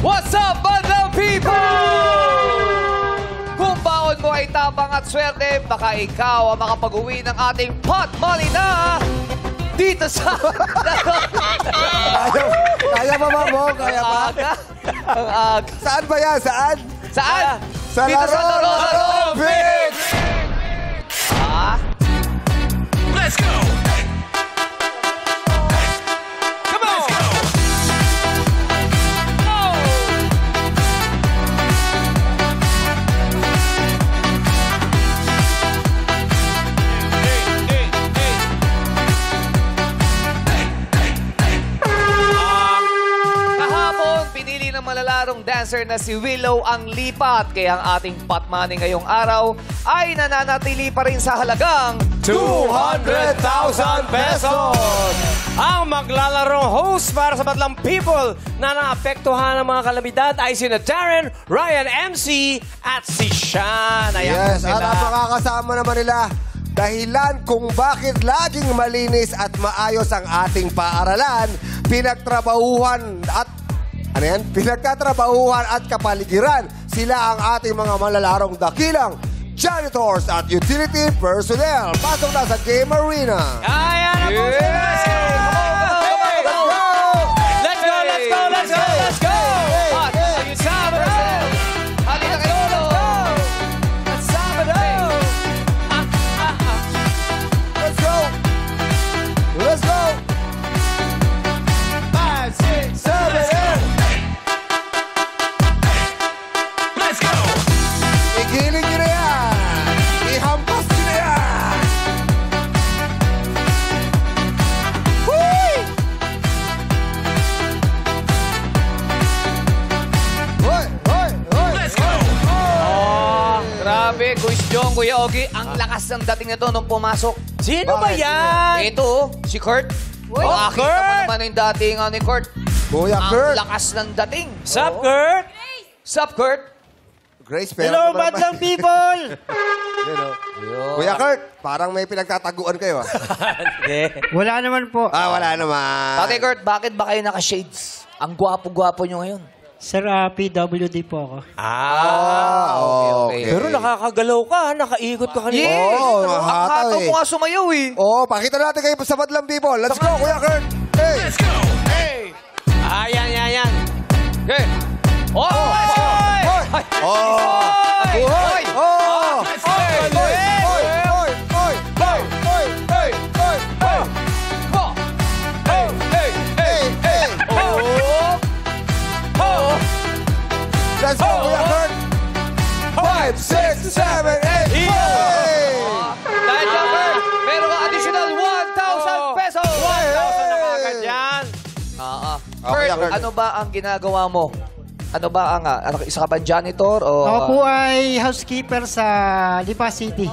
What's up, Bandang People? Kung baon mo ay tapang at swerte, baka ikaw ang makapag-uwi ng ating pot money na dito sa... Kaya pa, Mamo? Kaya pa? Ang aga. Saan ba yan? Saan? Saan? Sa Dito sa Laro Olympics! Ah? Let's go! Come on! Kahapon, pinili ng malalarong dancer na si Willow ang lipat. Kaya ang ating pot money ngayong araw ay nananatili pa rin sa halagang 200,000 pesos! Ang maglalarong host para sa Badlang People na naapektuhan ng mga kalamidad ay sina Darren, Ryan MC at si Sean. Ayan Yes, po at sila. ang makakasama naman nila, dahilan kung bakit laging malinis at maayos ang ating paaralan, pinagtrabahuhan at pinagtatrabahuhan at kapaligiran. Sila ang ating mga malalarong dakilang janitors at utility personnel. Pasok na sa Game Arena. Ayan na po sila. Let's go, let's go, let's go, let's go! Hot Sabado! Halika kayo! Sabado! Let's go! Let's go! 5, 6, 7, 8! Let's go! Igiling nyo na yan! Ihampas nyo na yan! Whee! Hoy! Hoy! Hoy! Let's go! Grabe, Kuya Jong, Kuya Ogie, ang lakas ng dating nito nung pumasok. Sino ba Bakit? yan? Ito, si Kurt. Makakita Kurt! mo naman yung dating ni Kurt. Kuya Ang Kurt! lakas ng dating. Sup, Kurt? Sup, Kurt? Grace, pero Hello, Badlang People! Kuya Kurt, parang may pinagtataguan kayo ah. Hindi. Wala naman po. Wala naman. Tate Kurt, bakit ba kayo naka-shades? Ang gwapo-gwapo nyo ngayon. Sir, PWD po ako. Okay. Pero nakakagalaw ka, nakaikot ka kanina. Yes! Oo, Ang hataw hataw eh. mo nga sumayaw eh. Oh, pakita natin kayo sa Badlang People. Let's go, Kuya Kurt! Hey! Let's go! Ayan, yan, yan. Okay. Oh! Hoy! Oh! Hoy! Hoy! Oh! Let's go! Hoy! Hoy! Hoy! Hoy! Hoy! Hoy! Hoy! Hoy! Hoy! Oh! Hey! Hey! Hey! Hey! Oh! Oh! Let's go, Kuya Kurt! 5, 6, 7, 8! Hey! Dahil dyan, Kurt, meron ka additional 1,000 pesos! 1,000 na kagad yan. Kurt, Kurt. ano ba ang ginagawa mo? Ano ba ang, isa ka ba janitor o... Ako po ay housekeeper sa Lipa City.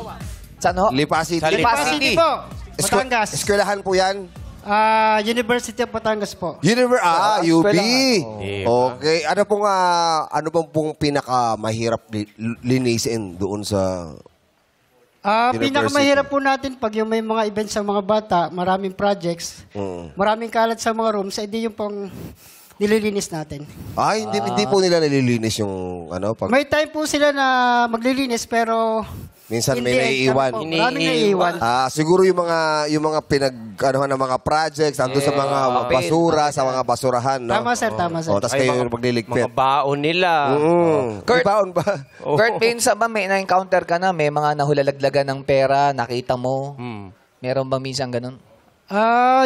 Saan ho? Lipa City. Sa Lipa City. City po, Batangas. Eskwelahan po yan? University of Batangas po. UB. eskwelahan. Okay. Ano pong pinakamahirap linisin doon sa... University. Pinakamahirap po natin pag yung may mga events sa mga bata, maraming projects, maraming kalat sa mga rooms, edi yung pang nililinis natin. Ay, hindi po nila nililinis yung pag... May time po sila na maglilinis pero Minsan may in the end, naiiwan. Maraming naiiwan. Siguro yung mga ng mga projects nandun sa mga papel. basura, sa mga basurahan, no? Tama sir, tama sir. Tapos kayo yung magliligpit. Mga baon nila. Kurt. May baon ba? Kurt, minsan ba may na-encounter ka na, may mga nahulalaglagan ng pera, nakita mo? Meron ba minsan ganun?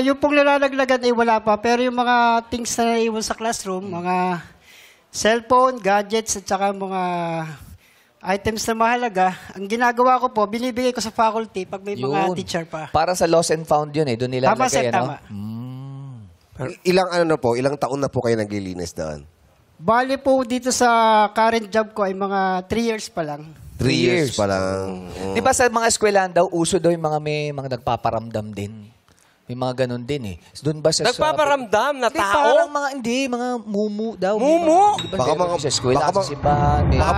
Yung pong nalalaglagan ay wala pa. Pero yung mga things na naiwan sa classroom, mga cellphone, gadgets, at saka mga items na mahalaga, ang ginagawa ko po, binibigay ko sa faculty pag may mga teacher pa. Para sa lost and found yun eh. Doon nila Tama sir, lagay, tama. Ilang taon na po kayo naglilinis doon? Bali po dito sa current job ko ay mga 3 years pa lang. 3 years pa lang. Di ba sa mga eskwelahan daw, uso daw yung mga may mga nagpaparamdam din? May mga ganun din eh. Doon ba sa... Nagpaparamdam na Hindi, tao? parang mga mumu daw. Mumu? Di ba, Baka meron mga- sa eskwela, baka sa mga- simbahan. Baka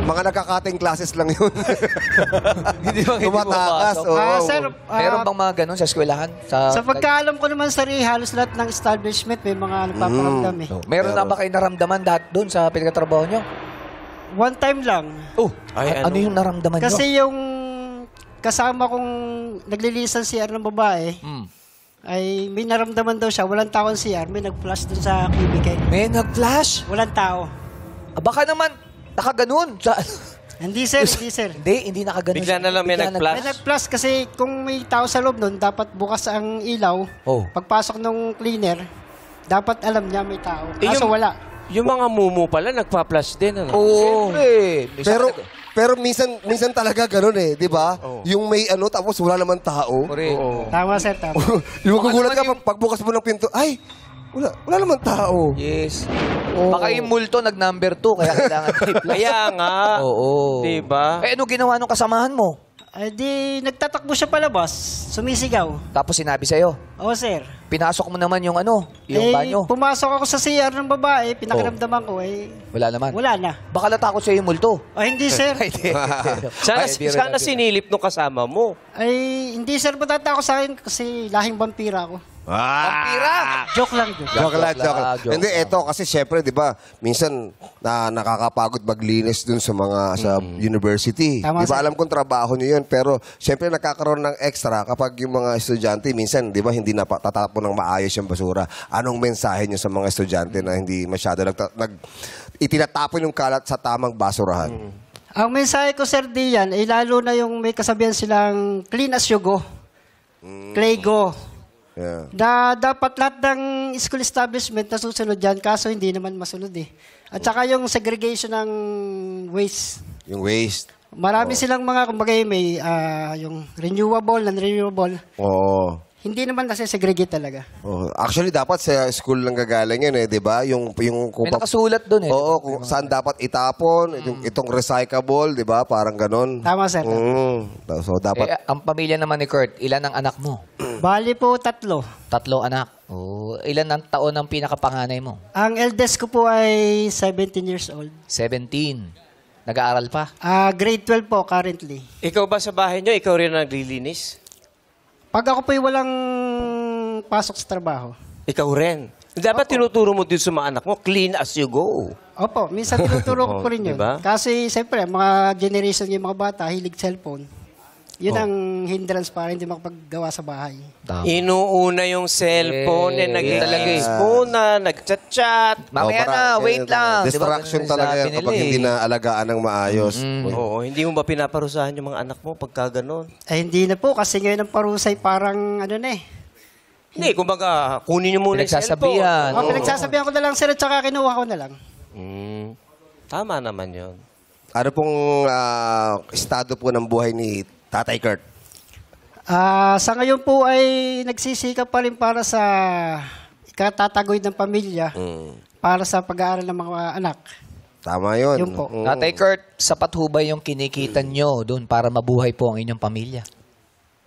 mga nagkakating classes lang yun. Hindi ba Tumatakas. pumapasok? Oo. Sir, Meron bang mga ganun sa eskwelahan? sa pagkaalam ko naman, sir, halos lahat ng establishment may mga nagpaparamdam eh. Oh, meron na ba kayo naramdaman doon sa pinagtatrabaho nyo? One time lang. Oh, Ay, ano yung naramdaman nyo? Kasi yung kasama kong naglilisan CR ng babae, ay may naramdaman daw siya. Walang tao ang CR. May nag-flash dun sa cubicle. May nag-flash? Walang tao. Baka naman, nakaganon. Hindi, sir. Hindi, sir. Hindi nakaganon. Bigla na lang may Bigla nag-flash. May nag-flash kasi kung may tao sa loob nun, dapat bukas ang ilaw. Oh. Pagpasok ng cleaner, dapat alam niya may tao. Eh, Kaso yung- wala. Yung mga mumu pala, nagpa-flash din, ano? Oo. Pero minsan talaga ganun eh, di ba? Yung may ano tapos wala naman tao. Tama, sir. Tama. Yung magugulat naman ka pagbukas mo ng pinto, ay, wala naman tao. Yes. Baka yung multo nag-number 2, kaya kailangan i-flash. Kaya nga. Oo. Diba? Eh, ano ginawa nung kasamahan mo? Ay di, nagtatakbo siya palabas. Sumisigaw. Tapos sinabi sa'yo, Oo, sir. pinasok mo naman yung yung banyo. Pumasok ako sa CR ng babae, pinakiramdaman ko, Wala naman. wala na. Baka natakot sa'yo yung multo. Ay, hindi, sir. Ay, di. Sana, Ay, biro sana lang, biro. sinilip nung kasama mo. Ay, hindi, sir, matatakot sa akin kasi lahing vampira ako. Vampira! Joke lang, joke. Joke lang, lang, joke lang. joke Hindi, lang. eto kasi syempre, di ba, minsan nakakapagod maglinis dun sa mga sa university. Tama, Di ba, sir. alam kong trabaho niyo yun, pero syempre nakakaroon ng extra kapag yung mga estudyante, minsan, di ba, hindi na tatapon ng maayos yung basura. Anong mensahe niyo sa mga estudyante na hindi masyado itinatapon yung kalat sa tamang basurahan? Ang mensahe ko, Sir Dian, ay lalo na yung may kasabihan silang clean as you go. Clay go. Yeah. Na dapat lahat ng school establishment na susunod dyan, kaso hindi naman masunod eh. At saka yung segregation ng waste. Yung waste. Marami silang mga, kumbaga may yung renewable, non-renewable. Oo. Hindi naman kasi segregate talaga. Oh, actually, dapat sa school lang gagaling yun eh, di ba? May nakasulat doon eh. Oo, kung saan dapat itapon, itong recyclable, di ba? Parang ganon. Tama, sir. So, dapat... Ang pamilya naman ni Kurt, ilan ang anak mo? Bali po, 3. 3 anak. Oh, ilan ang taon ang pinakapanganay mo? Ang eldest ko po ay 17 years old. 17. Nag-aaral pa? Grade 12 po currently. Ikaw ba sa bahay nyo, ikaw rin ang naglilinis? Pag ako po'y walang pasok sa trabaho. Ikaw rin. Dapat tinuturo mo din sa mga anak mo, clean as you go. Opo, minsan tinuturo ko po rin yun. Diba? Kasi, siyempre, mga generation yung mga bata, hilig cellphone. Yun ang hindrance para hindi makapaggawa sa bahay. Tama. Inuuna yung cellphone, Eh, nag-games muna, nag-chat-chat. Mamaya na, wait lang. Distraction Di ba, talaga yan sabi kapag nila hindi eh. na alagaan ng maayos. Oo, hindi mo ba pinaparusahan yung mga anak mo pagka ganon? Ay, hindi na po, kasi ngayon ang parusay parang, ano na eh. Hindi, kumbaga, kunin nyo muna yung cellphone. Pinagsasabihan. Pinagsasabihan ko na lang, sir, at saka kinuha ko na lang. Tama naman yun. Ano pong estado po ng buhay ni Tatay Kurt? Sa ngayon po ay nagsisikap pa rin para sa ikatatagoy ng pamilya, para sa pag-aaral ng mga anak. Tama yun. Yun po. Tatay Kurt, sapat ho ba yung kinikita nyo doon para mabuhay po ang inyong pamilya?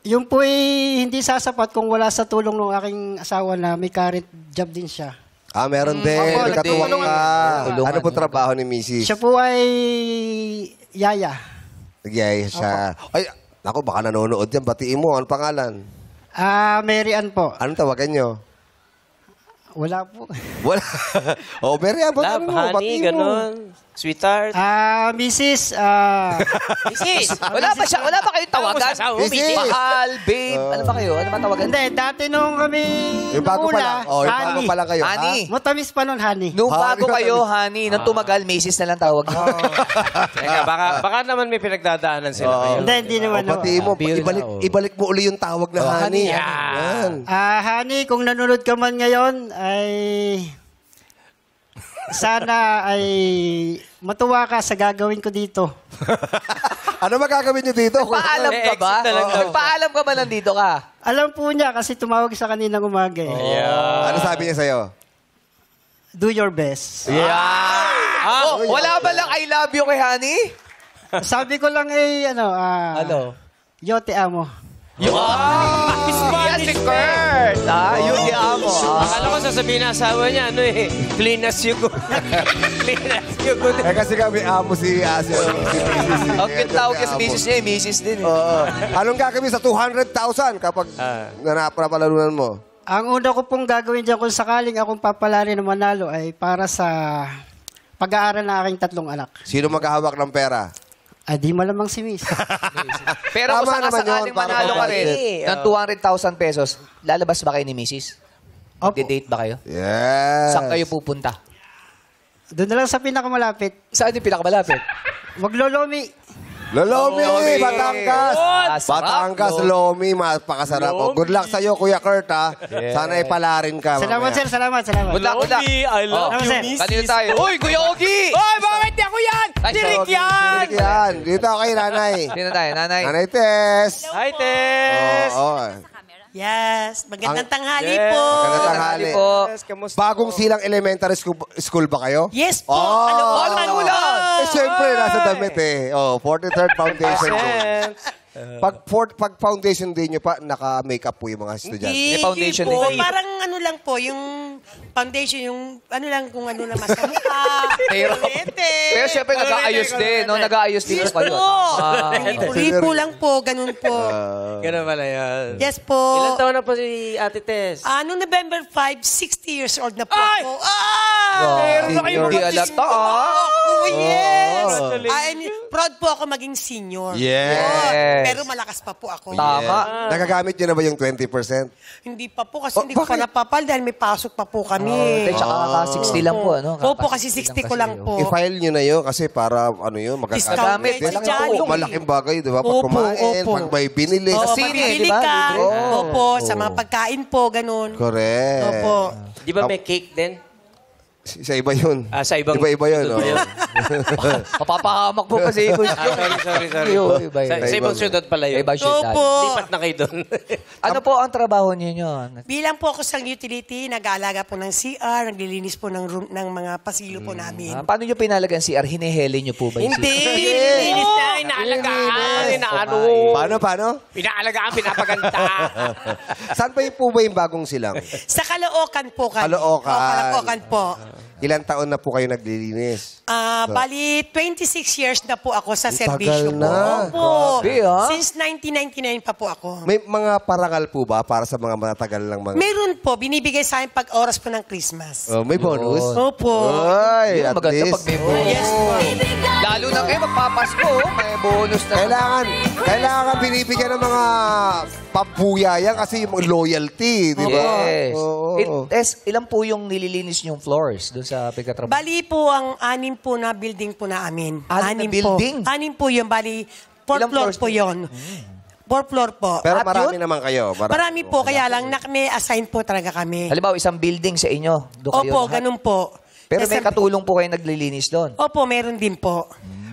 Yung po ay hindi sasapat kung wala sa tulong ng aking asawa na may current job din siya. Meron din. Opo, Katuwang nagtutulungan. ka. Tulungan. Ano po trabaho ni Mrs.? Siya po ay yaya. Nagyaya siya. Ay, ako, baka nanonood yan. Batiin mo. Ano pangalan? Mary Ann po. Anong tawagan nyo? Wala po. Wala. Mary Ann, Love, honey, ganon. Sweetheart. Mrs. Mrs. Wala ba kayong tawagan? Mrs. Mahal, babe. Ano ba kayo? Ano ba tawagan? Hindi, dati nung kami Yung bago pa lang. nanguna, Yung bago honey. pa lang kayo. Honey. Matamis pa nun, honey. Nung Honey. bago kayo, honey. Nung tumagal, Macy's na lang tawag nyo. Teka, baka naman may pinagdadaanan sila ngayon. Hindi naman. Batiin mo. Beer Ibalik, na, ibalik mo uli yung tawag na honey. honey. Yan. Honey, kung nanonood ka man ngayon, ay sana ay matuwa ka sa gagawin ko dito. Ano magagawin nyo dito? Paalam ka ba? Exit na lang daw. Paalam ka ba nandito ka? Alam po niya kasi tumawag sa kaninang umaga eh. Ano sabi niya sa'yo? Do your best. Wala ba lang I love you kay honey? Sabi ko lang ay Ano? yo te amo. Yan si Kurt. Yun di amo. Akala ko sasabihin na asawa niya, clean as you go. Clean as you go. Eh kasi kami amo si Mrs. Ang tawag niya sa misis niya, misis din. Oo. Anong gagawin sa 200,000 kapag napalalunan mo? Ang una ko pong gagawin dyan kung sakaling akong papalari na manalo ay para sa pag-aaral ng aking 3 anak. Sino maghahawak ng pera? Di malamang si Miss. Pero kung Tama naman sakaling yun, para manalo ka rin budget. ng 200,000 pesos, lalabas ba kayo ni misis? Opo. Date ba kayo? Yes. Saan kayo pupunta? Doon na lang sa pinakamalapit. Saan yung pinakamalapit? Maglolomi. Lolomi, Lomi. Batangas. Sarap, Batangas, Lomi, mapakasarap. Oh, good luck sa'yo, Kuya Kurt, ha? Sana ipalarin ka. Salamat, mamaya. sir. Salamat. Good luck, good luck. I love you, you, miss. Kanino tayo? Uy, Kuya Ogie! Oy, bakit di ako yan? Ay, Dirik sorry. yan! Dirik yan. Dito kay nanay. Sino tayo? Nanay? Nanay Tess. Hi, Tess! Oo. Yes, magandang tanghali Yes. po. Magandang tanghali. po. Tess, kamusta Bagong po? silang elementary school ba kayo? Yes po. Oh, Kaloocan ano po. lang? Siyempre, nasa damit eh. 43rd Foundation Day. Presents. Pag Foundation Day nyo pa, naka-makeup po yung mga estudyante. May foundation po. din. Parang ano lang po, yung foundation, yung ano lang, kung ano lang masamukha. Pero- Pero syempre, nag-aayos din. No? Nag-aayos din Yes kayo. po. Ah. Ripo lang po, ganun po. Ganun pala yan. Yes po. Ilan taon na po si Ate Tess? Noong November 5, 60 years old na po Ay! ako. Meron na kayo Hindi mga alata, ah. Oh, yes! Congratulations. Proud po ako maging senior. Yes. Oh, pero malakas pa po ako. Tama. Nagagamit nyo na ba yung 20%? Hindi pa po kasi hindi ko pa bakit? napapal dahil may pasok pa po kami. Hindi, tsaka kaka-60 lang po. Ano? Opo, kasi 60 ko lang po. I-file nyo na yun kasi para ano yun, Discount Magamit. rate sa Malaking Jollibee. malaking bagay, di ba? Pag Opo, kumain, opo. pag may binili. Oo, Sa pag sine, bibili di ba? ka. Libre. Opo, sa mga pagkain po, ganun. Correct. Opo. Di ba may cake din? Sa iba yun. Sa ibang... Iba yun. Oh. Mapapahamak po kasi. Sorry. Iba yun. Sa ibang syudad pala yun. Iba syudad. Opo. Lipat na kayo doon. Ano po ang trabaho niyo? Bilang po ako sa utility, nag-aalaga po ng CR, naglilinis po ng room, ng mga pasilyo po namin. Paano niyo pinalagan si CR? Hiniheli niyo po ba yung Hindi! CR? Nililinis na, Inaalagaan, inaano. Paano? Inaalagaan, pinapaganda. Saan pa yung po ba yung bagong silang? Sa Caloocan po kami. Caloocan. Caloocan po. Ilang taon na po kayo naglilinis? Bali, 26 years na po ako sa Tagal serbisyo po. na. Opo. Grabe, ah. Since 1999 pa po ako. May mga parangal po ba para sa mga matatagal lang mga... Meron po, binibigay sa akin pag oras po ng Christmas. Oh, may bonus? Opo. Ay, Yun, at maganda least. pag may bonus. Yes po. Lalo na kayo, magpapasko. May bonus na. Kailangan binibigyan ng mga pampuyayan kasi yung loyalty, di ba? Yes. Oo. Ilan po yung nililinis niyong floors doon sa pagkatrabaho? Bali po ang 6 po na building po namin. 6 na building? Po. 6 po yun. Bali, 4 Ilang floor floors po po? yun. 4 floor po. Pero At marami yun? naman kayo. Marami po, kaya lang may assign po talaga kami. Halimbawa, isang building sa inyo. Doon kayo Opo, lahat. ganun po. Pero may Kasi- katulong po kayo naglilinis doon. Opo, meron din po.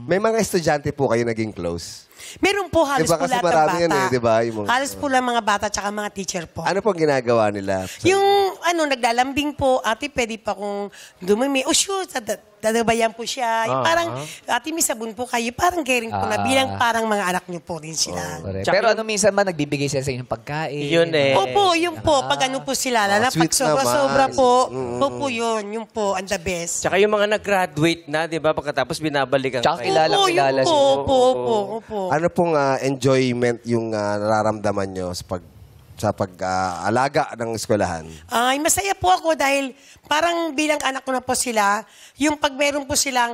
May mga estudyante po kayo naging close. Meron po halos Diba, po kasi lahat ng marami bata. yan eh, diba? Yung mga- Halos po lang mga bata tsaka mga teacher po. Ano pong ginagawa nila? Yung naglalambing po, ate, pwede pa kung dumumi. O shoot, dadabayan po siya. Yung parang, ate, may sabon po kayo. Parang caring po na bilang parang mga anak niyo po rin sila. Correct. Tsaka Pero yung- ano minsan ba nagbibigay sila sa inyong pagkain? Yun eh. Opo, yun po. Pag ano po sila, lalo sweet pag sobra-sobra naman. po. Opo, yun po, ang the best. Tsaka yung mga nag-graduate na, di ba? Pagkatapos binabalikan Tsaka kayo. kilala Opo, yun kilala po, siya. opo. Ano pong enjoyment yung nararamdaman nyo sa pag-alaga ng eskwelahan? Ay, masaya po ako dahil parang bilang anak ko na po sila, yung pag meron po silang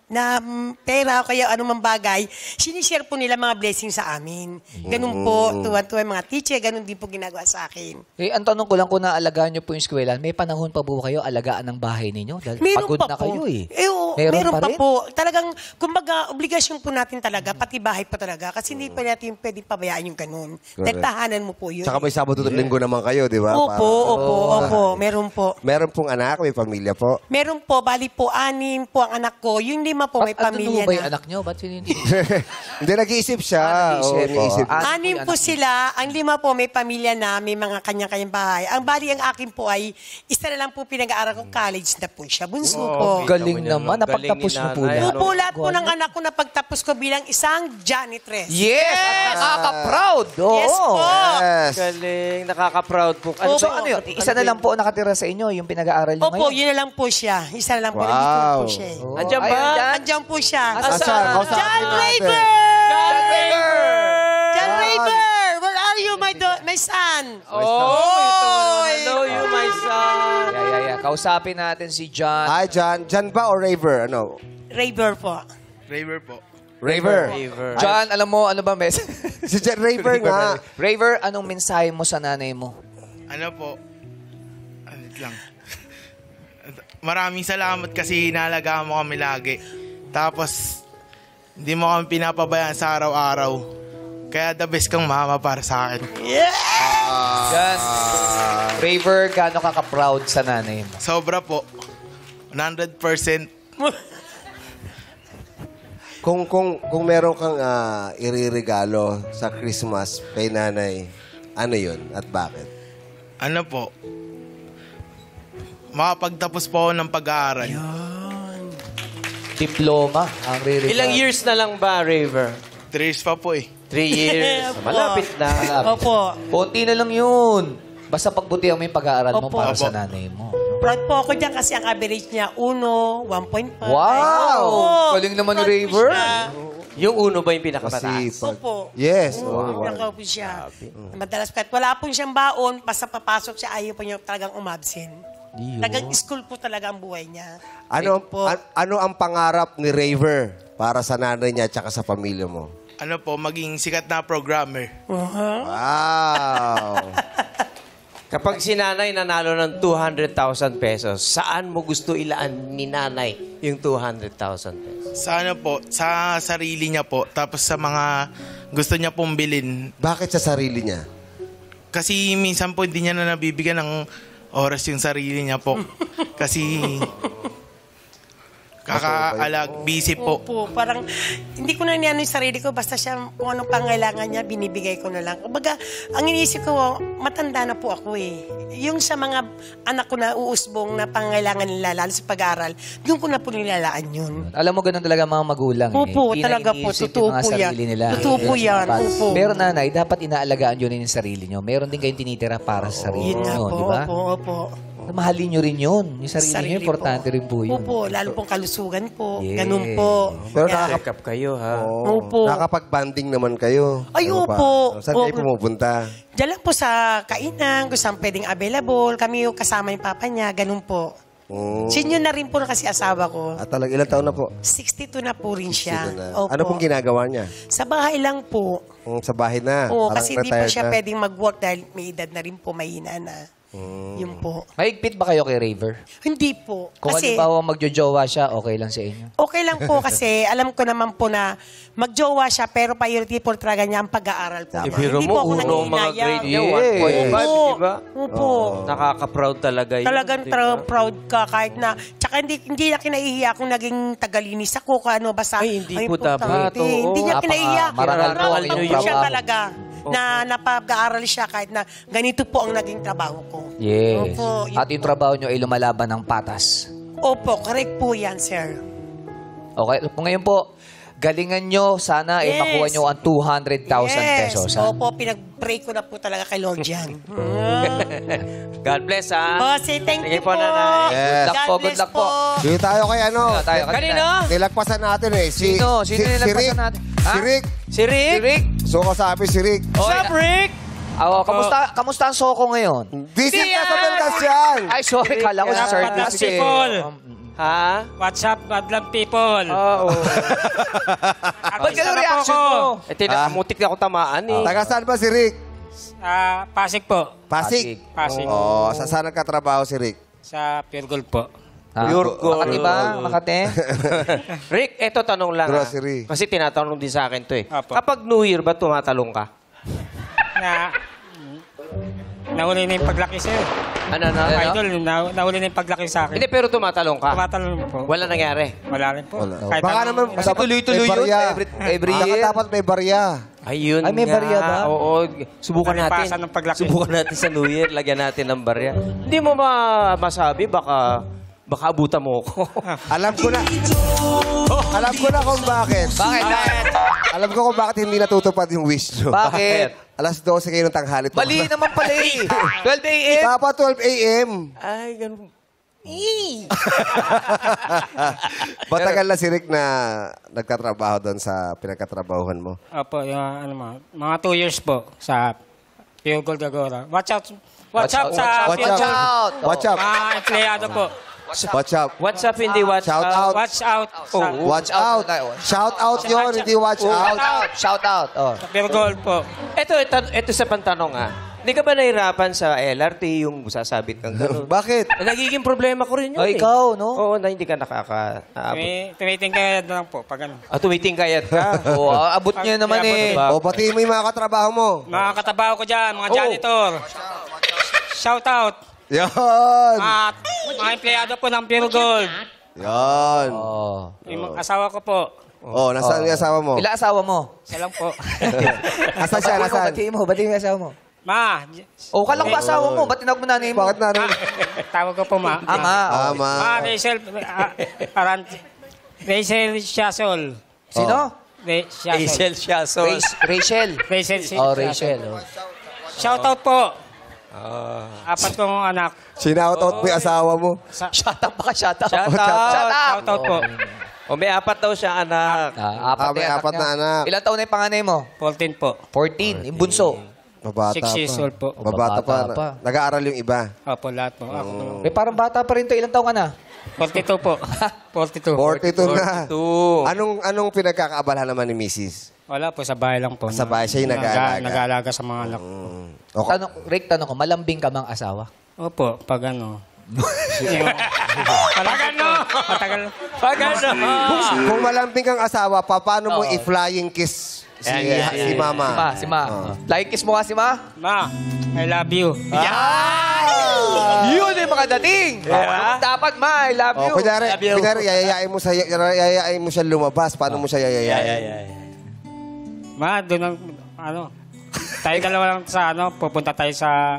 na pera o kaya anumang bagay, sinishare po nila mga blessings sa amin. Ganun po, tuwa-tuwa yung mga teacher, ganun din po ginagawa sa akin. Ang tanong ko lang kung naalagaan niyo po yung eskwelahan, may panahon pa po kayo alagaan ng bahay ninyo? Dahil Meron pagod pa na po. kayo eh. Oo, meron pa po. Talagang, kumbaga, obligasyon po natin talaga, pati bahay po talaga. Kasi hindi pa natin pwede pabayaan yung ganun. Nagtahanan mo po yun. Tsaka may Sabado at Linggo naman kayo, di ba? Opo. Meron po. Meron pong anak, may pamilya po. Meron po, bali po, 6 po ang anak ko. Yung 5 po, may Ano pamilya ba yung na. anak niyo? Ba't hindi? Hindi, nag-iisip siya. Nag-iisip. Oo, nag-iisip. Ah, 6 po sila, ang 5 po may pamilya na, may mga kanya-kanyang bahay. Ang bali ang akin po ay, isa na lang po pinag-aaral ko, college na po siya. Bunso po. Galing naman. napagtapos Galing niyo ni po nanay, yan? ano? Opo, lahat po ng anak ko napagtapos ko bilang isang janitress. Yes! At nakaka-proud! Oo. Yes po. Yes. Galing, nakaka-proud po. Opo. So ano yun? Isa na lang po ang nakatira sa inyo, yung pinag-aaral niyo Opo, ngayon? yun na lang po siya. Isa na lang po. Wow. Nandito na po siya. Oh. Andiyan ba? Andiyan po siya. Asan? Kausapin John natin. Raver! John Raver! John Raver! Where are you, my son? Hello, you, my son. Yeah. Kausapin natin si John. Hi, John. John ba o Raver? Ano? Raver po. Raver po. Raver. John, alam mo, ano ba message? Si John Raver nga. Raver, anong mensahe mo sa nanay mo? Ano po? Ano lang. Maraming salamat kasi inalagaan mo kami lagi. Tapos, hindi mo kami pinapabayaan sa araw-araw. Kaya the best kang mama para sa akin. John, Raver, gaano ka ka-proud sa nanay mo? Sobra po. 100%. Kung meron kang iririgalo sa Christmas kay nanay, ano yun at bakit? Ano po? Makapagtapos po ako ng pag-aaral. Diploma ang ririgalo. Ilang years na lang ba, Raver? 3 years pa po eh. 3 years. Malapit na. Opo. Konti na lang yun. Basta pagbutihan mo yung pag-aaral mo Opo. para sa Opo. nanay mo. Proud po ako dyan kasi ang average niya 1, 1.5. Wow! Opo. Galing naman ni Proud po Raver. siya. Yung uno ba yung pinakamataas? Masipag. Opo. Yes. Nakaw po siya. Madalas kahit wala po siyang baon, basta papasok siya, ayaw po niya talagang umabsent. Talagang school po talaga ang buhay niya. Ano ang pangarap ni Raver para sa nanay niya at saka sa pamilya mo? Ano po, maging sikat na programmer. Wow! Kapag si nanay nanalo ng 200,000 pesos, saan mo gusto ilaan ni nanay yung 200,000 pesos? Sa ano po, sa sarili niya po. Tapos sa mga gusto niya pong bilhin. Bakit sa sarili niya? Kasi minsan po hindi niya na nabibigyan ng oras yung sarili niya po. Kasi busy po. Opo, parang hindi ko na niyan yung sarili ko, basta siya kung anong pangailangan niya, binibigay ko na lang. Kumbaga, ang iniisip ko, matanda na po ako eh. Yung sa mga anak ko na uusbong na pangailangan nila, lalo sa pag-aaral, doon ko na po nilalaan yun. Alam mo, ganun talaga mga magulang. Opo, Hindi na talaga po. iniisip Totoo yung mga po yan. sarili nila. Totoo po yan. Opo. Pero nanay, dapat inaalagaan nyo rin yung sarili nyo. Meron din kayong tinitira para sa sarili Yun nga nyo, po, di ba? opo. Mahalin nyo rin yun. Yung sarili nyo, importante rin po yun. Opo, lalo pong kalusugan po. Yeah. Ganun po. Pero Kaya- Check up kayo, ha? Opo. Nakakapag-banding naman kayo. Ay, Ano pa? opo. Saan kayo Opo. pumupunta? Diyan lang po sa kainan, kung saan pwedeng available. Kami yung kasama yung papa niya, ganun po. Senior na rin po kasi asawa ko. At talagang ilang taon na po? 62 na po rin siya. Sino na? Opo. Ano pong ginagawa niya? Sa bahay lang po. Sa bahay na? Oo, Parang kasi hindi po retired siya na? pwedeng mag-work dahil may edad na rin po, mahina na. Yun po. Mahigpit ba kayo kay Raver? Hindi po. Kung Kasi, halimbawa magjojowa siya, okay lang sa inyo? okay lang po kasi alam ko naman po na magjowa siya pero priority po talaga niya ang pag-aaral po. Ibiro Hindi mo, po ako uno ang mga nangihinayang. grade niya, Yes. 1.5, Opo. di ba? Opo. Nakaka-proud talaga yun. Talagang di ba? proud ka kahit na, tsaka hindi na kinaihiya kung naging tagalinis ako, kung ano, basta. Ay, hindi po importante. dapat, oo. Hindi niya kinaihiya. Marangal po ang Proud inyong po siya trabaho. talaga na napag-aaral siya kahit na ganito po ang naging trabaho ko. Yes. Opo, yun At yung trabaho nyo ay lumalaban ng patas. Opo, correct po yan, sir. Okay, ngayon po, galingan nyo, sana ay Yes. makuha nyo ang 200,000 pesos. Ha? Opo, pinag-pray ko na po talaga kay Lord yan. God bless, ha? Oh, say thank Sige you po, po. nanay. Yes. Good luck po, good luck po. Dito tayo kay ano? Tayo, Kanino? Nilagpasan natin eh. Sino? Sino nilagpasan natin? Ha? Si Rick. Si Rick? Si Rick? So, kasabi si Rick. Oh, What's up, Rick? kamusta ang Soko ngayon? Visit ka sa Belgasyan! Ay, sorry, kala ko si Sir Madlang kasi. people. Ha? What's up, Madlang people? Oo. Ba't ganun reaction mo? Eh, tinamutik na ako tamaan, eh. Taga saan ba si Rick? Pasig po. Pasig. Pasig. Oo. Saan nagkatrabaho si Rick? Sa Pure Gold po. Pure gold. Makati ba? Makati? Rick, eto tanong lang, ha? Grocery. Kasi tinatanong din sa akin to, eh. Apo. Kapag New Year ba tumatalong ka? Nahuli na yung paglaki sa'yo. Ano? Idol, nahuli na yung paglaki sa akin. Hindi, pero tumatalong ka. Tumatalon po. Wala nangyari. Wala rin po. Wala. Kahit Baka anong- naman, Kasi dapat tuloy-tuloy may yun, barya. every year. Dapat may barya. Ayun Ay, may nga. barya ba? Oo. Subukan Nalipasan natin. ng paglaki. Subukan natin sa New Year. Lagyan natin ng barya. Hindi mo masabi, baka baka abutan mo ako. Alam ko na. Alam ko na kung bakit. Bakit? Alam ko kung bakit hindi natutupad yung wish nyo. Bakit? Alas 12 kayo ng tanghali. Mali naman pala eh. 12 a.m. Dapat 12 a.m. Ay, ganun. Matagal na si Rick na nagtatrabaho doon sa pinagkatrabahuhan mo. Opo, yung, mga 2 years po sa Pure Gold Agora. Watch out sa Watch Pure Gold. out. Watch out. Mga empleyado po. Watch out. What's up, hindi watch Shout out. Watch out sa, Watch out. Shout out yun, hindi watch Shout out. out. Shout out. Oh. sa Pure Gold po. Ito sa pantanong Hindi ka ba nahirapan sa LRT yung sasabit kang gano'n? Bakit? Nagiging problema ko rin yun Oh, ikaw, no? Oo, na hindi ka nakaka-abot. Tumitingkad na lang po pag ano. Tumitingkayad ka. Oo, abot niya naman eh. O, batiin mo yung mga katrabaho mo. Mga katabaho ko dyan, mga janitor. Shout out. Yan. At mga empleyado po ng Pure Gold. Yan. Oh. Yung asawa ko po. Oh, nasaan yung asawa mo? Ilang asawa mo? Isa lang po. Nasaan siya? Nasaan? Batiin mo yung asawa mo. Ma, O, kala ko ba asawa mo? Ba't tinawag mo nanay mo? Bakit na rin? tawag ko po ma. Ama. oh. Ama. Ma, Rachel Siasol. Sino? Siasol. Siasol. Rachel. Rachel Oh, Rachel. Oh. Shout out po. Apat kong anak. Sinautout mo yung asawa mo. Shut up baka shut up. Shout out. Shut up. Shout out po. O may 4 daw siya anak. May apat na anak. Ilang taon na yung panganay mo? 14 po. 14. Yung bunso. Mabata 6 years old po. Mabata Mabata pa. pa. Nag-aaral yung iba. Opo, lahat po. Ako po. Eh, parang bata pa rin to. Ilang taon ka na? 42 po. 42. 42 na. 42. Anong pinagkakaabalahan naman ni Mrs.? Wala po, sa bahay lang po. Sa bahay siya yung nag-aalaga. Nag-aalaga sa mga anak. Okay. Rick, tanong ko, malambing ka mang asawa? Opo, pag ano. Pag ano? Matagal. Pag ano? Kung malambing kang asawa, paano mo i-flying kiss si mama? Si Ma. Like kiss mo nga si Ma? Ma, I love you. Yun yung mga dating. Dapat Ma, I love you. Oh, kunyari, yayayain mo siya lumabas. Paano mo siya yayayain? Ma, doon ang, tayo dalawa lang sa, pupunta tayo sa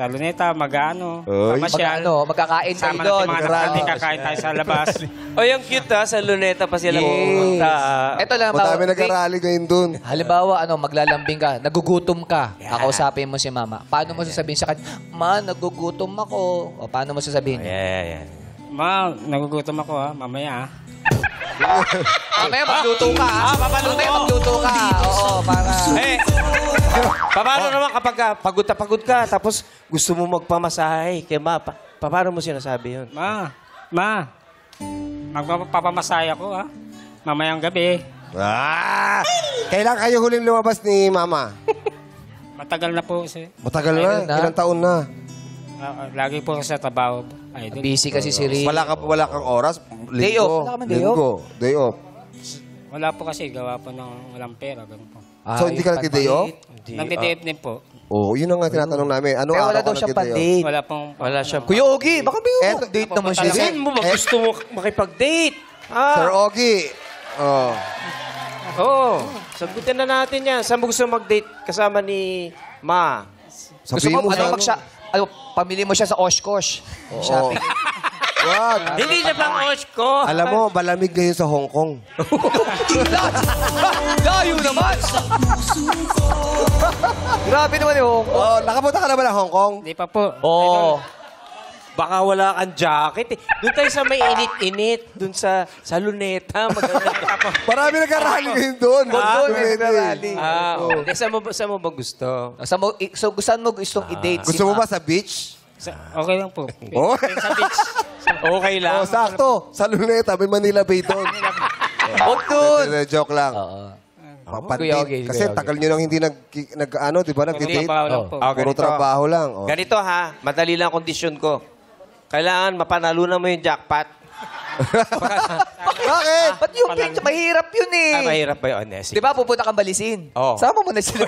Luneta, mag-ano, pamasyal. Magkakain kayo Sama doon. natin mga anak natin, kakain tayo sa labas. O yung cute sa Luneta pa sila pupunta. Ito lang. Madami Rick, nag-arali ngayon dun. halimbawa, maglalambing ka, nagugutom ka, kakausapin mo si Mama. Paano mo sasabihin sa kanya, Ma, nagugutom ako. O paano mo sasabihin? Ma, nagugutom ako mamaya Mamaya magluto ka. Mamaya magluto ka. Oo, para... Paano naman kapag pagod na pagod ka, tapos gusto mo magpamasahe kay Ma, paano mo sinasabi yun? Ma, magpapamasaya ko mamayang gabi. Kailan kayo huling lumabas ni mama? Matagal na po siya. Matagal na. Ayun na. Ilang taon na. Lagi po sa trabaho. Idol. Busy kasi si Rick. Wala kang oras. Day off. Wala ka man day off? Day off. Wala po kasi, gawa po ng walang pera. Ganun po. So, hindi ka nag-day off? Nagde-date din po. Oo, yun ang nga tinatanong namin. Anong Kaya araw wala ka daw siyang nag-day off? pan-date. Wala pong... Wala siya. Kuya Ogie, baka may date naman siya. Sabihin mo, gusto mo makipag-date. Sir Ogie. Oh. Oo. Sagutin na natin yan. Saan mo gusto mag-date kasama ni Ma? Gusto Sabihin mo, sa pamili mo siya sa Oshkosh. Shopping. Wag. Hindi siya pang Oshko. Alam mo, malamig ngayon sa Hong Kong. Layo naman! Grabe naman yung... Oh, nakapunta ka na ba ng Hong Kong? Hindi pa po. Oo. Baka wala kang jacket. Doon tayo sa may init-init. Doon sa Luneta. Marami nag-arali ngayon doon. Doon, may Pwede. nag-arali. Saan mo ba gusto? Saan mo gustong i-date si Gusto mo Ma? ba sa beach? Okay lang po. Oh. Sa beach. Okay lang. Oh, sakto. Sa Luneta, may Manila Bay doon. Huwag doon! Joke lang. Oo. Papandate. Kuya Ogie, Kasi Kuya Ogie. tagal nyo nang hindi di ba, nag-date? Trabaho lang po. Puro trabaho lang. Oh. Ganito ha, madali lang kondisyon ko. Kailangan mapanalunan mo yung jackpot. Bakit? Ba't yung picture? Mahirap yun eh. Mahirap ba yun? Sige. Di ba pupunta kang Balisin? Oo. Sama mo na sila.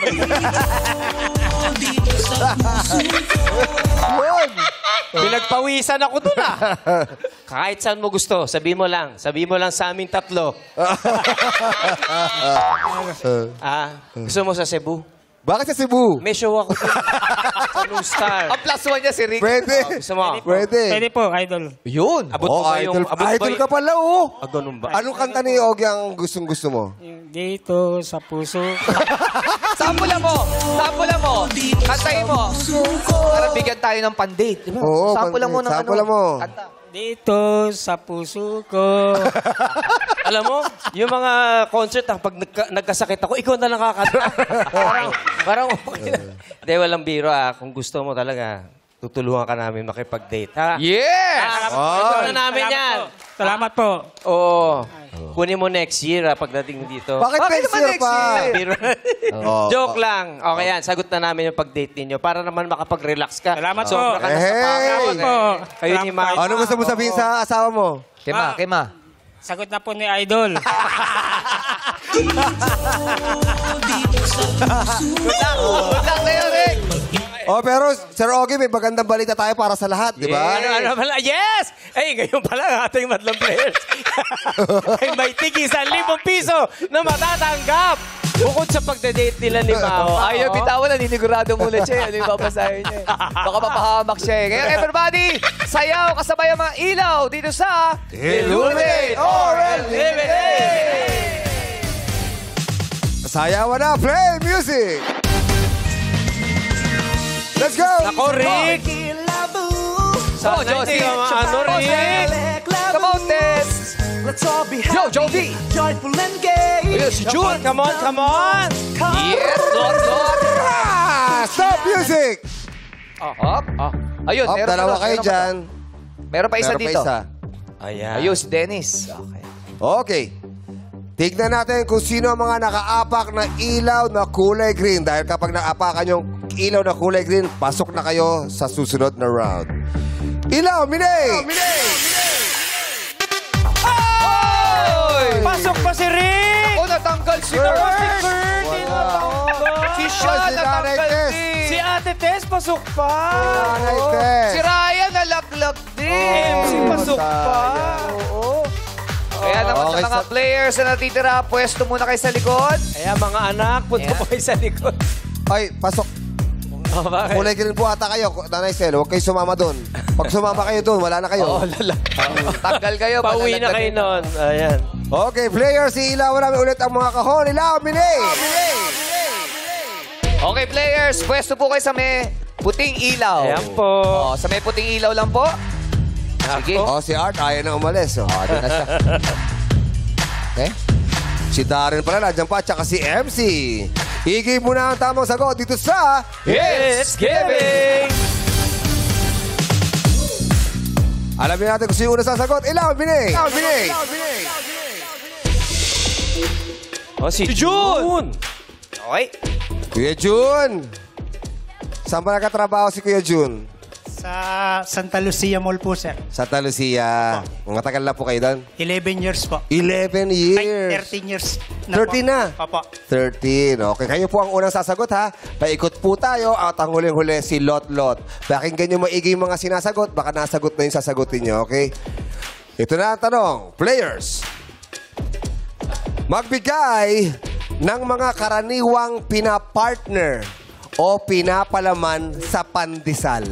Yun. Pinagpawisan ako dun Kahit saan mo gusto, sabi mo lang. Sabi mo lang sa aming tatlo. Gusto mo sa Cebu? Bakit sa Cebu? May show ako dun. Sa New Star. Ang plus one niya si Rick. Pwede. Gusto mo? Pwede. Pwede po, idol. Yun. Abot mo ba yung... Idol ka pala, oh. ganun ba? Anong kanta ni Ogie ang gustong-gusto mo? Yung Dito sa puso. Sampulan mo. Sampulan mo. Kantahin mo. Para bigyan tayo ng pan-date. Diba? Oo, Sampulan mo ng sampulan mo. Kanta. Dito sa puso ko. Alam mo, yung mga concert, pag nagkasakit ako, ikaw na lang kakanta. parang okay lang. Hindi, walang biro Kung gusto mo talaga, tutulungan ka namin makipag-date. Ha? Yes! Gusto na namin yan. Salamat po. Oo. Kunin mo next year pagdating dito. Bakit Bakit next naman year next pa? year? Biro. Joke lang. Okay yan, sagot na namin yung pag-date ninyo para naman makapag-relax ka. Salamat po. Sobra ka na sa Hey! pagod. Salamat po. Kayo ni Ma'am. Ano gusto mo sabihin sa asawa mo? Kema, Kema. Sagot na po ni Idol. Good luck sa'yo, Rick. Oh, pero Sir Ogie, may magandang balita tayo para sa lahat, di ba? Ano pala? Yes! Ay, ngayon pala ang ating madlang players. Ay, may tigi 1,000 piso na matatanggap. Bukod sa pagdadate nila ni Mao. Ayaw bitawan, naninigurado muna siya. Ano yung babasahin niya? Baka mapahamak siya. Kaya everybody, sayaw kasabay ang mga ilaw dito sa Illuminate or Eliminate! Sayawan na, play music! Let's go! Ako, Rick! Oh, Josie! Ano, Rick? Come on, Tess! Yo, Jovi! Ayun, si June! Come on, come on! Yes, Lord, Lord! Stop music! Up. Ayun, Up, meron pa dalawa doon, kayo meron pa dyan. doon. Meron pa isa Meron pa dito. isa. Ayan. Ayun, si Dennis. Okay. Okay. Tignan natin kung sino ang mga nakaapak na ilaw na kulay green. Dahil kapag naapakan yung ilaw na kulay green, pasok na kayo sa susunod na round. Ilaw, Minay! Oy! Pasok pa si Rick! Oh, natanggal si Kurt! Kurt! Si Sean, Si natanggal Nanay Tess. din! Si Ate Tess, pasok pa! Nanay Tess. Si Ryan, nalaglag din! MC, pasok pa! Oo. Kaya naman Okay, sa mga sa- players na natitira, pwesto muna kayo sa likod. Kaya mga anak, punta po kayo sa likod. Ay, pasok. Oh, bakit? Kulay green po ata kayo. Nanay Sel, huwag kayo sumama doon. Pag sumama kayo doon, wala na kayo. Tanggal kayo. Pauwi na kayo nun. Ayan. Okay, players, ilawan namin ulit ang mga kahon. Ilaw, Minay! Okay, players, pwesto po kayo sa may puting ilaw. Ayan po. Oh, sa may puting ilaw lang po. Sige. Oh, si Art, ayaw na umalis. Oh. Doon na siya. Okay. Si Darren pala, nandiyan pa, tsaka si MC. Higay muna ang tamang sagot dito sa... It's giving! Alamin natin kung sino una sasagot. Ilaw, Minay! Ilaw, Minay! Oh, si June! Okay. Kuya Jun! Saan ba nakatrabaho si Kuya Jun? Sa Santa Lucia Mall po, sir. Sa Talusia. Matagal na po kayo doon? 11 years po. 11 Ay, years. 13 years. 13 na? Opo. 13. Okay, kayo po ang unang sasagot ha. Paikot po tayo at ang huling-huli si Lot Lot. Pakinggan nyo maigi yung mga sinasagot. Baka nasagot na yung sasagutin nyo, okay? Ito na ang tanong. Players. Magbigay ng mga karaniwang pinapartner o pinapalaman sa pandesal.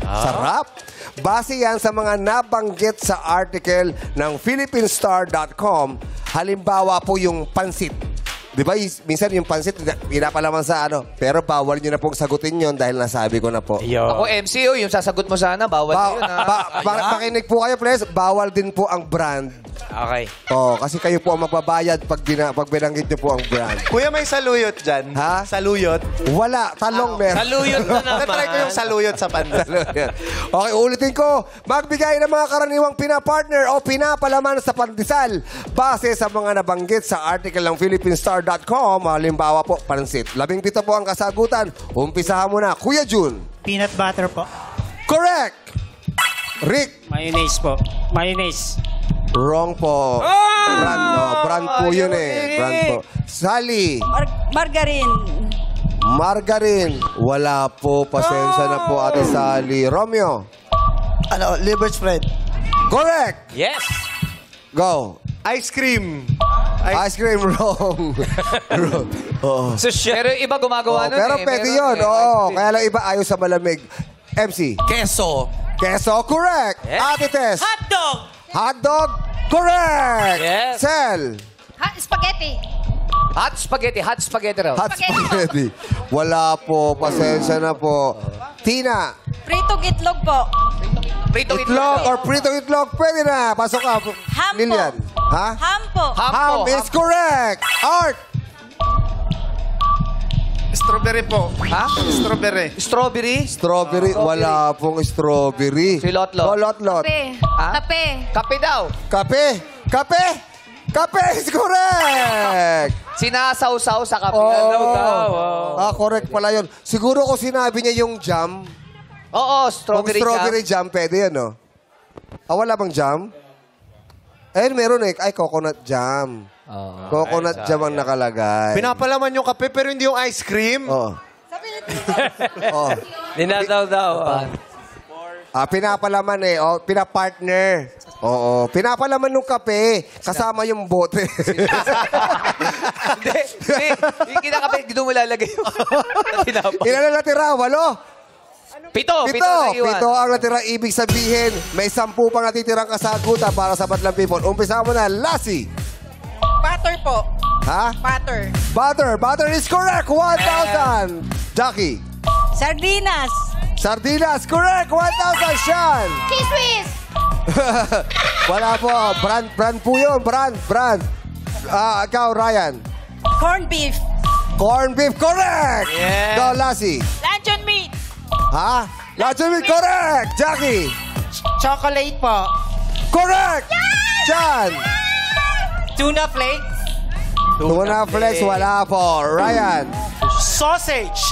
Sarap! Base yan sa mga nabanggit sa article ng philippinesstar.com. Halimbawa po yung pansit. Di ba, minsan yung pansit, pinapalaman sa ano. Pero bawal nyo na pong sagutin yon dahil nasabi ko na po. Ako, MC, yung sasagot mo sana, bawal yun, ha? Makinig po kayo, please. Bawal din po ang brand. Okay. Oh, kasi kayo po ang magbabayad pag binanggit nyo po ang brand. Kuya, may saluyot dyan. Ha? Saluyot. Wala. Talong meron. Saluyot na naman. Natry ko yung saluyot sa pandas. Okay, ulitin ko. Magbigay ng mga karaniwang pinapartner o pinapalaman sa pandesal base sa mga nabanggit sa article ng philippinesstar.com. Halimbawa po, pansit. 17 po ang kasagutan. Umpisahan mo na. Kuya Jun. Peanut butter po. Correct! Rick. Mayonnaise po. Mayonnaise. Wrong po. Brand, brand po yun eh. Brand po. Sally. Margarine. Margarine. Wala po. Pasensya na po, Ate Sally. Romeo. Liver spread. Correct. Yes! Go. Ice cream. Ice cream, wrong. Wrong. Oo. So, siya. Pero yung iba gumagawa nun Pero eh. pwede Meron yun, eh, oo. ice cream. Kaya lang iba ayaw sa malamig. MC. Keso. Queso, correct. Yes. Ate Tess. Hotdog! Hotdog, correct. Yes. Sel. Spaghetti. Hot spaghetti raw. Hot spaghetti. Wala po. Pasensya na po. Tina. Pritong itlog po. Pritong Itlog or pritong itlog. Pwede na. Pasok ka. Ham po. Lilian. Ha? Ham po. Ham is correct. Art. Strawberry po. Ha? Strawberry. Strawberry. Strawberry. Wala pong strawberry. Si Lotlot. Oh, Lotlot. Kape. Ha? Kape. Kape daw. Kape. Kape. Kape is correct. Sinasaw-saw sa kape. Oh. Ah, correct pala yun. Siguro kung sinabi niya yung jam, Oo, kung strawberry, strawberry jam. jam, pwede yan, no? Ah, wala bang jam? Ayun, meron eh. Ay, coconut jam. Coconut jam ang nakalagay. Pinapalaman yung kape pero hindi yung ice cream. Oo. Oo. Dinadaw-daw. Pinapalaman eh. Oh, pinapartner. Oo. Pinapalaman ng kape. Kasama yung bote. Hindi. Yung kinakape, doon mo lalagay yung tinapay. Ilan na natira? 8? Pito na iwan. Pito ang natira. Ibig sabihin, may 10 pang natitirang kasagutan para sa Badlang People. Umpisa mo na, Lassie. Butter po. Ha? Butter. Butter is correct. 1,000. Jackie. Sardinas. Sardinas, correct. 1,000. Sean. Kiswis. Wala po. Brand po yun. Brand. Ikaw, Ryan. Corned beef. Corned beef, correct. Yes. Go, Lassie. Luncheon meat. Ha? Luncheon meat, correct. Jackie. Chocolate po. Correct. Sean. Tuna flakes. Tuna flex, wala po. Ryan. Sausage.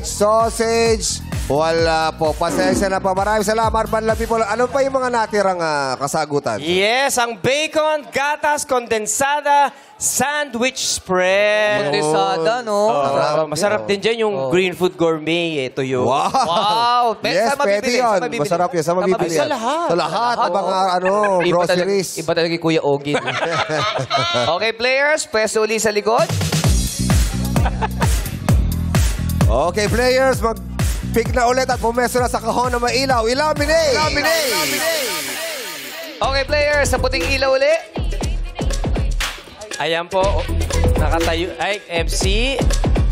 Sausage. Wala po. Pasensya na po. Maraming salamat, Badlang People. Ano pa yung mga natirang kasagutan? Yes, ang bacon, gatas, kondensada, sandwich spread. Kondensada, no? Masarap din dyan yung green food gourmet. Ito yun. Wow. Yes, Saan mabibili? pwede yun. Saan mabibili? Masarap yan. Saan mabibili yan? Sa lahat. Sa lahat. Mga groceries. Iba talaga kay Kuya Ogin. Okay, players. Pwesto uli sa likod. Okay, players. Mag-pick na ulit at pumesto na sa kahon na mailaw. Ilaminate! Okay, players. Sa puting ilaw uli. Ayan po. Nakatayo. Ay, MC.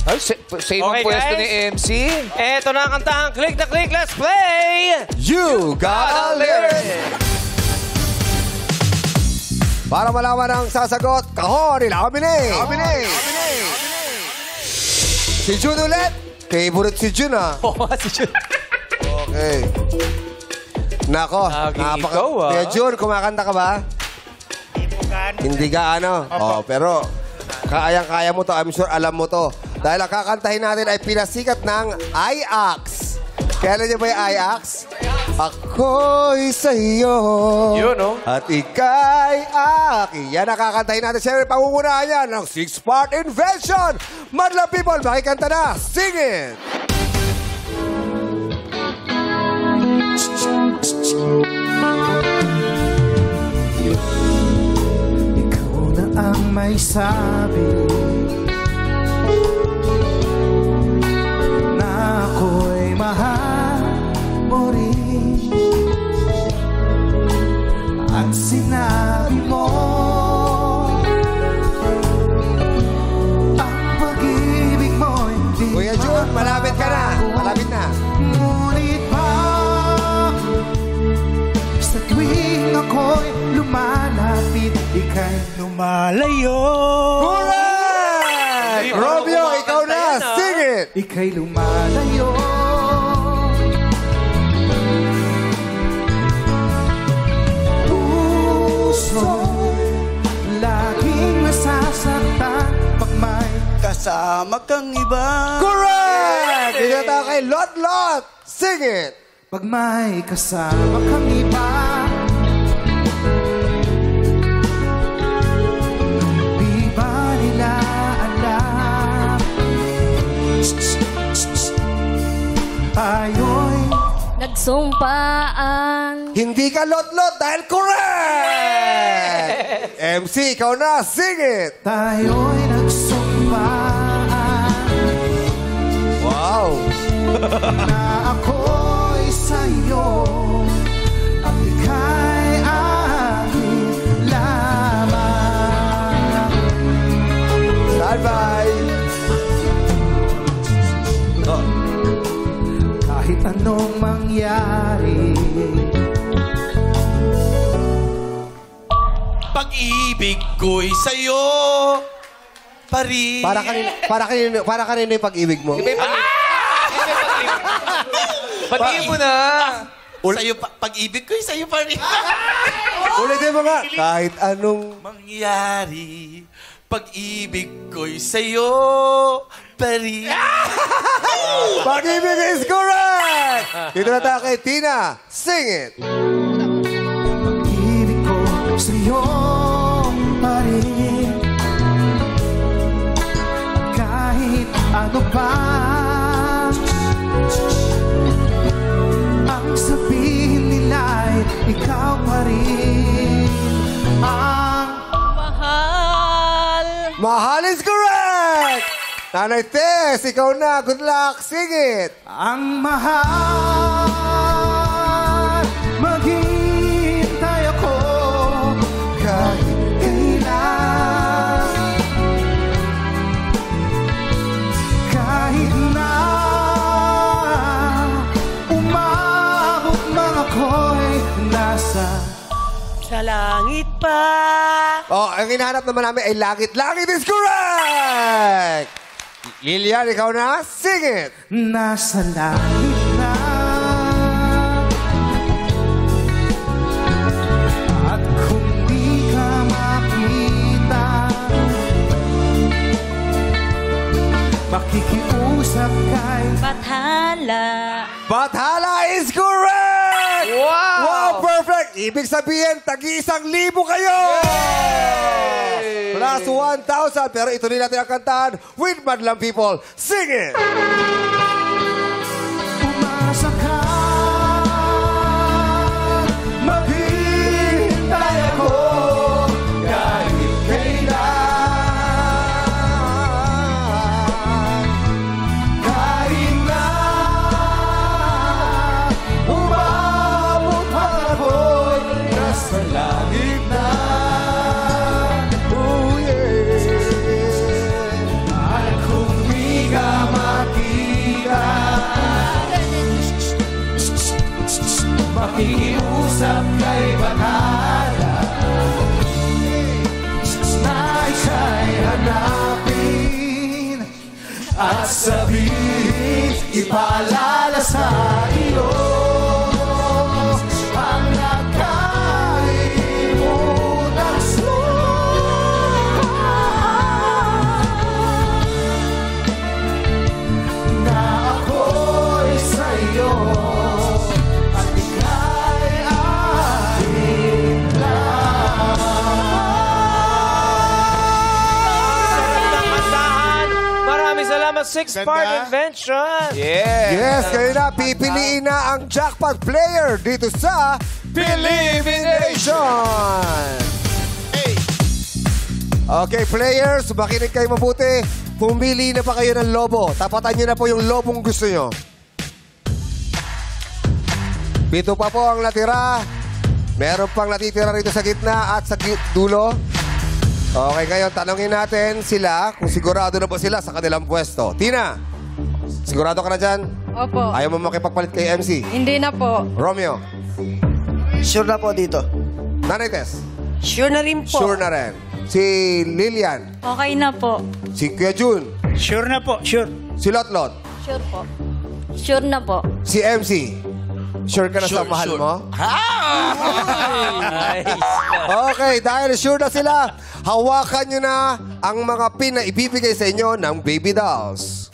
Ay, same ang Okay, pwesto guys. ni MC. Eto na ang kantahan. Click the click. Let's play! You gotta learn! Para malaman ang sasagot, kahon, ilaminate! Si Jun ulit. Favorite si Jun, ha? Oo, si Jun. Okay. Nako, Ikaw, Kuya Jun, kumakanta ka ba? Hindi ka, ano? Oh, pero kayang-kaya mo to. I'm sure alam mo to. Dahil ang kakantahin natin ay pinasikat ng IAX. Kailan niyo ba yung IAX? Ako'y sa'yo. Yun, no? At ika'y akin. Yan ang kakantahin natin. Siyempre, pangungunahan yan ng 6-part invention. Badlang People, makikanta na. Sing it! Ikaw na ang may sabi na ako'y mahal mo rin. At sinabi mo ang pag-ibig mo hindi Kuya Jun, malapit ka na. Malapit na. Ngunit ba sa tuwing ako'y lumalapit, ika'y lumalayo. Correct! Romeo, ikaw na. Sing it! Ika'y lumalayo. Puso'y laging nasasaktan pag may kasama kang iba. Correct! Dito tayo kay Lot Lot. Sing it! Pag may kasama kang iba, di ba nila alam? Ayo'y Nagsumpaan Hindi ka lot-lot dahil correct! MC, ikaw na. Sing it! Tayo'y nagsumpaan Wow! na ako'y sa'yo at ika'y aking lamang. Bye-bye! Kahit anong mangyari, Pag-ibig ko'y sa'yo pa rin. Para kanino yung pag-ibig mo? Patingin mo na. Sa'yo pag-ibig ko'y sa'yo pa rin. Ulitin mo nga. Kahit anong... Mangyari, pag-ibig ko'y sa'yo pa rin. Pag-ibig is correct! Dito na tayo kay Tina. Sing it! pag-ibig ko sa'yo pa rin. At kahit ano pa ang sabihin nila'y ikaw pa rin ang Mahal. Mahal is correct! Nanay Tess, ikaw na. Good luck. Sing it! ang mahal. Maghihintay ako kahit kailan, kahit na umabot man ako'y nasa Sa langit pa. Oh, ang hinahanap naman namin ay langit. Langit is correct! Lilian, ikaw na. Sing it! nasa langit na. At kung di ka makita, makikiusap kay Bathala. Bathala is correct! Wow! Wow, perfect! Ibig sabihin, tagi-1,000 kayo! Plus 1,000. Pero ituloy natin ang kantahan with Madlang People. Sing it! umasa ka, maghihintay ako kahit kailan, kahit na umabot man ako'y nasa langit na. Oh, yeah! At kung di ka makita, makikiusap kay Bathala na ika'y hanapin at sabihin, ipaalala sa iyo ang nakalimutang na ako'y sa'yo at ika'y aking Kantahan. Maraming salamat, Six-Part Ganda. Invention. Yes, kayo na. Pipiliin na ang jackpot player dito sa Believe in Nation! Okay, players, makinig kayo mabuti. Pumili na pa kayo ng lobo. Tapatan nyo na po yung lobong gusto nyo. 7 pa po ang natira. Meron pang natitira rito sa gitna at sa dulo. Okay, ngayon tanongin natin sila kung sigurado na ba sila sa kanilang pwesto. Tina, sigurado ka na dyan? Opo. Ayaw mo makipagpalit kay MC? Hindi na po. Romeo, Sure na po dito. Nanay Tess, Sure na rin po. sure na rin. Si Lilian, Okay na po. si Kuya Jun, Sure na po, sure. si Lotlot, Sure po. Sure na po. si MC. Sure ka na sa Sure, mahal sure. mo? Nice. Okay, dahil sure na sila, hawakan nyo na ang mga pin na ibibigay sa inyo ng baby dolls.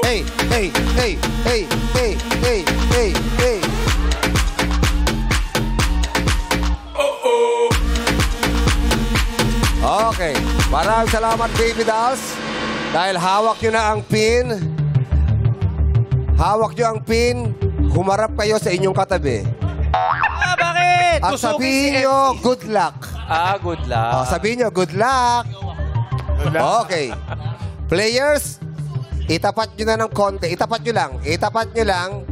Hey, hey, hey, hey, hey, hey, hey, hey. Okay, maraming salamat baby dolls. Dahil hawak nyo na ang pin. Hawak nyo ang pin. humarap kayo sa inyong katabi. Bakit? At sabihin nyo, good luck. Good luck. Sabihin nyo, good luck. Okay. Players, itapat nyo na ng konti. Itapat nyo lang.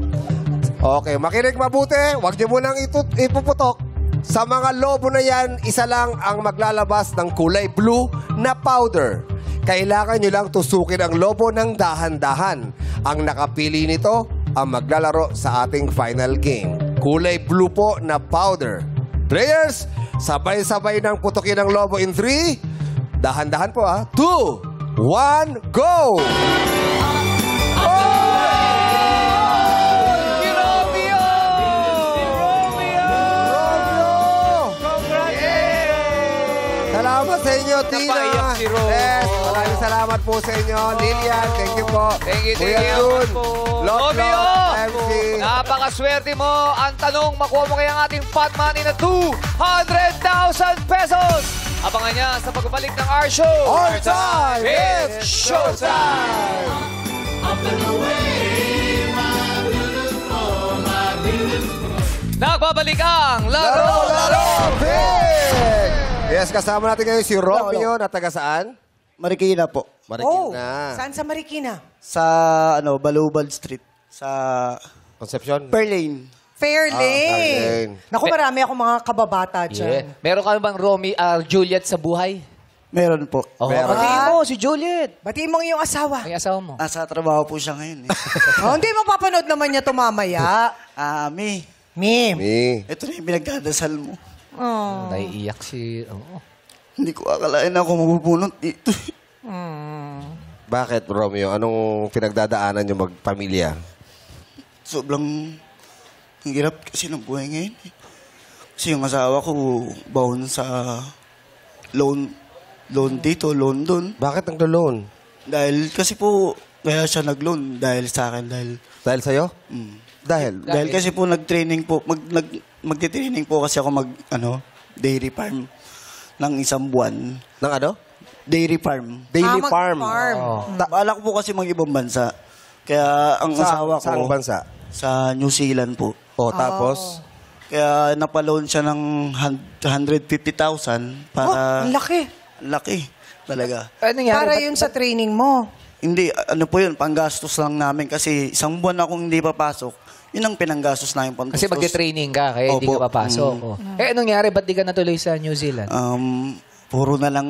Okay, makinig mabuti. Huwag nyo munang ipuputok. Sa mga lobo na yan, isa lang ang maglalabas ng kulay blue na powder. Kailangan nyo lang tusukin ang lobo ng dahan-dahan. Ang nakapili nito ang maglalaro sa ating final game. Kulay blue po na powder. Players, sabay-sabay ng putukin ang lobo in 3. Dahan-dahan po 2, 1, go! Salamat sa inyo, Tina. Napaiyak si Ro. Yes, maraming salamat po sa inyo. Lilian, thank you po. Thank you. Kuya Jun, Romeo! MC. Napakaswerte mo. Ang tanong, makuha mo kaya ang ating pot money na 200,000 pesos. Abangan niya sa pagbalik ng our show. Our time It's showtime! Nagbabalik ang Laro! Big! Yes, kasama natin ngayon si Romeo na taga saan? Marikina po. Marikina. Saan sa Marikina? Sa, Balubal Street. Sa Concepcion? Perlane. Fairlane. Naku, marami akong mga kababata dyan. Meron ka bang Juliet sa buhay? Meron po. Meron. Batiin mo si Juliet. Batiin mo ang iyong asawa. Ay, asawa mo. Nasa trabaho po siya ngayon. Hindi mo papanood naman niya ito mamaya. Mi. Ito na yung pinagdadasal mo. Naiiyak si... Hindi ko akalain ako mabubunot dito. Bakit, Romeo? Anong pinagdadaanan nyo magpamilya? Sobrang hirap kasi ng buhay ngayon. Kasi yung asawa ko, baon sa loan dito, loan doon. Bakit naglo-loan? Dahil kasi po, kaya siya nag-loan dahil sa akin. Dahil sa'yo? Dahil kasi po nag-training po, magti-training po kasi ako dairy farm ng isang buwan. Ng ano? Dairy farm. Daily farm. Balak ko po kasi mag-ibang bansa. Kaya ang asawa ko... Saan bansa? Sa New Zealand po. Tapos? Kaya napaloan siya ng 150,000 para... Ang laki. Laki. Talaga. Para yun sa training mo. Hindi, yun, panggastos lang namin kasi isang buwan akong hindi papasok. Yun ang pinanggastos namin pang Kasi magte-training ka, kaya hindi ka papasok. Anong nangyari? Ba't di ka natuloy sa New Zealand? Puro na lang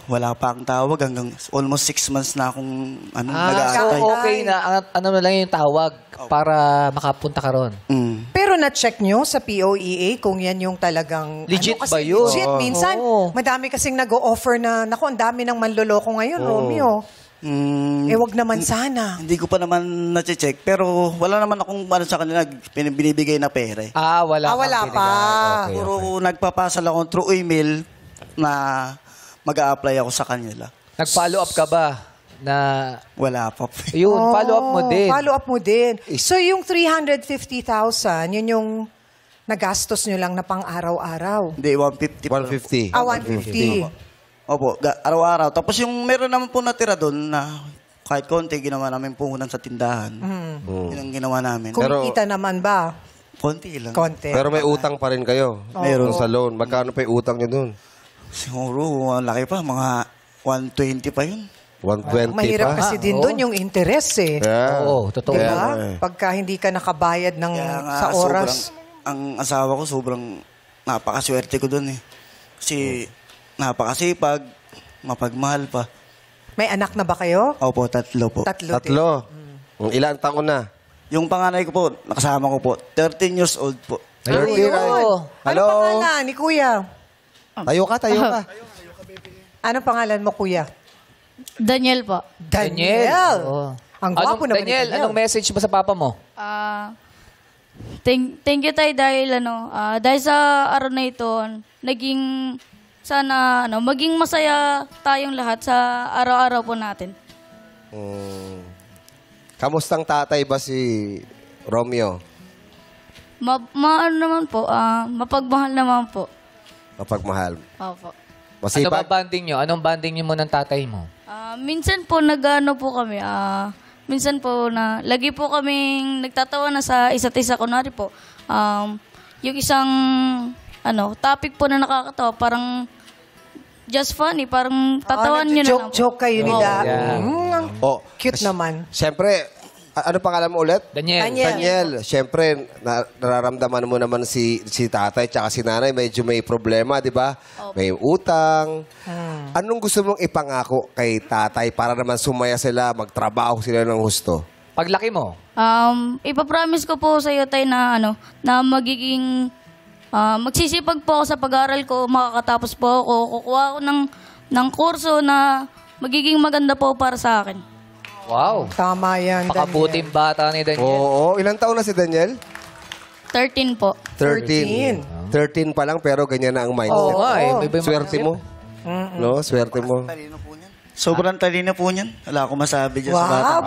wala pa ang tawag hanggang almost 6 months na akong nag-aantay. So okay na, ano na lang yung tawag para makapunta ka ron. Pero na-check nyo sa POEA kung yan yung talagang... Legit ba yun? Legit. Minsan, madami kasing nag-o-offer na, naku, ang dami ng manloloko ngayon, Romeo. Wag naman sana. Hindi ko pa naman na-check, pero wala naman akong sa kanila binibigay na pera. Wala pa. Okay, Puro nagpapasal ako through email na mag-a-apply ako sa kanila. Nag-follow up ka ba? Na... Wala pa. Yun, follow up mo din. Follow up mo din. So yung 350,000, yun yung nagastos nyo lang na pang araw-araw. Hindi, 150. 150. Opo, araw-araw. Tapos yung meron naman po natira doon na kahit konti, ginawa namin puhunan sa tindahan. Yun ang ginawa namin. Kumikita naman ba? Konti lang. Konti. Pero may utang pa rin kayo. Meron. Sa loan. Magkano pa yung utang nyo dun? Siguro, laki pa. Mga 120 pa yun. 120 Mahirap pa? kasi din doon yung interest eh. Oo, totoo. Diba? Pagka hindi ka nakabayad ng sa oras. Ang asawa ko sobrang napakaswerte ko doon eh. Kasi napakasipag, mapagmahal pa. May anak na ba kayo? Opo, 3 po. Tatlo. Ilang taon na? Yung panganay ko po, nakasama ko po, 13 years old po. Ano pangalan ni Kuya? Tayo ka. Ano pangalan mo, Kuya? Daniel po. Daniel. Ang gwapo naman ni Daniel, Daniel. anong message mo sa papa mo? Thank you tayo dahil dahil sa araw na ito, naging sana maging masaya tayong lahat sa araw-araw po natin. Kamustang tatay ba si Romeo? Ano naman po, mapagmahal naman po. Mapagmahal. Opo. Ano ba banding nyo? Anong banding nyo mo ng tatay mo? Minsan po nag-ano po kami, minsan po na lagi po kaming nagtatawa na sa isa't isa. Kunwari po, yung isang topic po na nakakatawa, parang just funny, parang tatawan nyo na lang. Joke kayo nila. Oh, Cute naman. Siyempre, ano pangalan mo ulit? Daniel. Siyempre, nararamdaman mo naman si tatay tsaka si nanay, medyo may problema, di ba? May utang. Anong gusto mong ipangako kay tatay para naman sumaya sila, magtrabaho sila ng husto? Paglaki mo? Ipapromise ko po sa iyo, tay, na na magiging magsisipag po ako sa pag-aaral ko, makakatapos po ako, kukuha ako ng kurso na magiging maganda po para sa akin. Wow. Tama yan, Pakabuting bata ni Daniel. Oo. Ilang taon na si Daniel? 13 po. 13 pa lang pero ganyan na ang mindset. Swerte mo. No, swerte mo. Sobrang talino po niyan. Wala akong masabi dyan sa bata.